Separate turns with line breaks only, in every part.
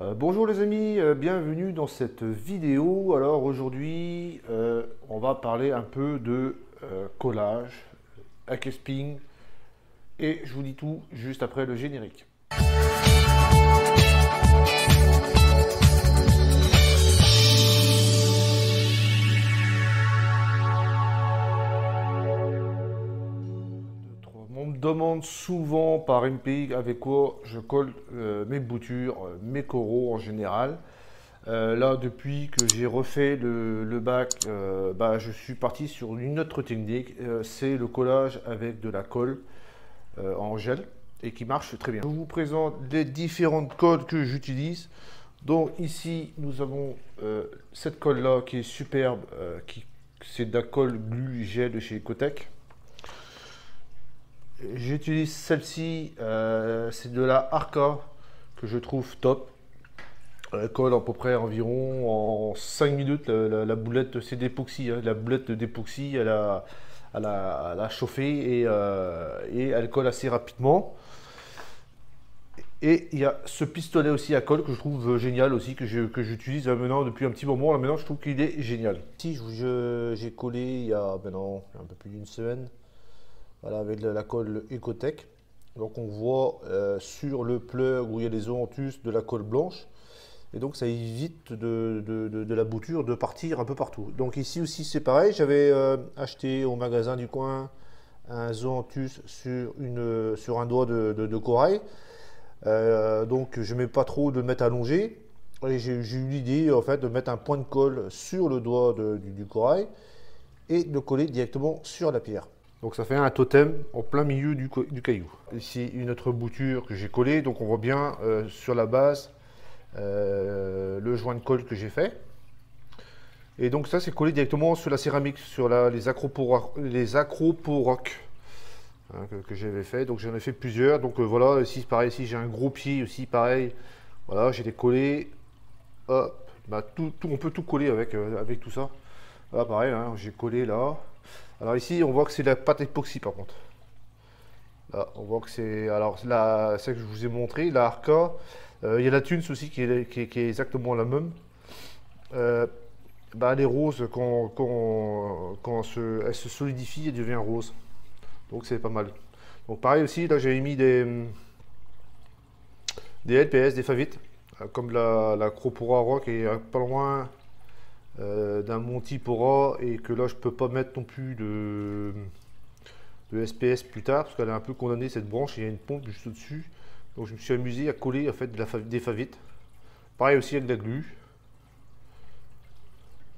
Bonjour les amis, bienvenue dans cette vidéo. Alors aujourd'hui, on va parler un peu de collage, hackesping, et je vous dis tout juste après le générique. On me demande souvent par MP avec quoi je colle mes boutures, mes coraux en général. Là, depuis que j'ai refait le bac, je suis parti sur une autre technique. C'est le collage avec de la colle en gel et qui marche très bien. Je vous présente les différentes colles que j'utilise. Donc ici, nous avons cette colle là qui est superbe, c'est de la colle glue gel de chez Ecotech. J'utilise celle-ci, c'est de la Arca que je trouve top. Elle colle à peu près environ en 5 minutes. La boulette, c'est d'époxy, hein. La boulette d'époxy, elle a chauffé et elle colle assez rapidement. Et il y a ce pistolet aussi à colle que je trouve génial aussi, que j'utilise maintenant depuis un petit moment. Là maintenant, je trouve qu'il est génial. Ici, j'ai collé il y a maintenant un peu plus d'une semaine. Voilà, avec la colle Ecotech. Donc on voit sur le plug où il y a les zoanthus de la colle blanche. Et donc ça évite de la bouture de partir un peu partout. Donc ici aussi c'est pareil. J'avais acheté au magasin du coin un zoanthus sur un doigt de corail. Donc je ne mets pas trop de le mettre allongé. Et j'ai eu l'idée en fait de mettre un point de colle sur le doigt du corail et de coller directement sur la pierre. Donc ça fait un totem en plein milieu du caillou. Ici une autre bouture que j'ai collée, donc on voit bien sur la base le joint de colle que j'ai fait. Et donc ça c'est collé directement sur la céramique, sur les acroporocs hein, que j'avais fait. Donc j'en ai fait plusieurs. Donc voilà, ici pareil, ici j'ai un gros pied aussi pareil. Voilà, j'ai les collés. Hop, on peut tout coller avec tout ça. Là pareil, hein, j'ai collé là. Alors ici, on voit que c'est la pâte époxy par contre. Là, on voit que c'est... Alors là, celle que je vous ai montré, la Arca. Il y a la Thunes aussi qui est exactement la même. Elle est rose quand elle se solidifie, elle devient rose. Donc c'est pas mal. Donc pareil aussi, là j'avais mis des LPS, des favites. Comme la Cropora Rock est pas loin d'un Montipora, et que là je peux pas mettre non plus de SPS plus tard parce qu'elle est un peu condamnée cette branche, il y a une pompe juste au dessus. Donc je me suis amusé à coller en fait des favites. Pareil aussi avec de la glu.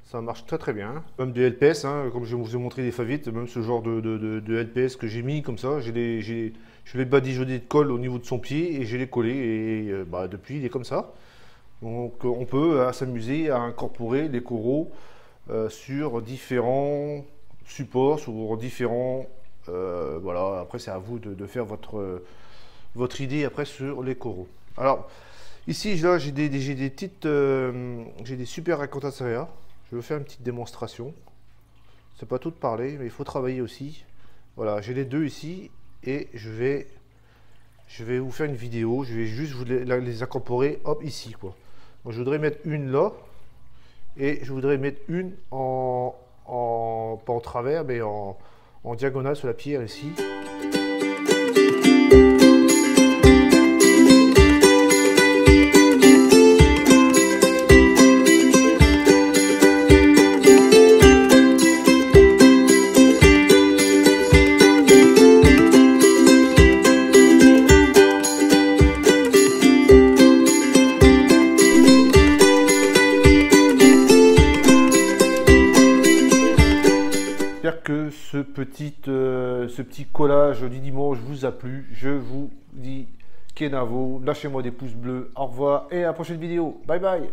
Ça marche très très bien. Même des LPS, hein, comme je vous ai montré des favites, même ce genre de LPS que j'ai mis comme ça, je l'ai badigeonné de colle au niveau de son pied et je l'ai collé, et depuis il est comme ça. Donc on peut s'amuser à incorporer les coraux sur différents supports, sur différents... voilà, après c'est à vous de faire votre idée après sur les coraux. Alors ici là j'ai des super Acanthaceae. Je vais faire une petite démonstration. C'est pas tout de parler, mais il faut travailler aussi. Voilà, j'ai les deux ici et je vais vous faire une vidéo. Je vais juste vous les incorporer, hop, ici quoi. Donc, je voudrais mettre une là et je voudrais mettre une pas en travers mais en diagonale sur la pierre ici. J'espère que ce petit collage du dimanche vous a plu. Je vous dis Kenavo, lâchez-moi des pouces bleus, au revoir et à la prochaine vidéo. Bye bye.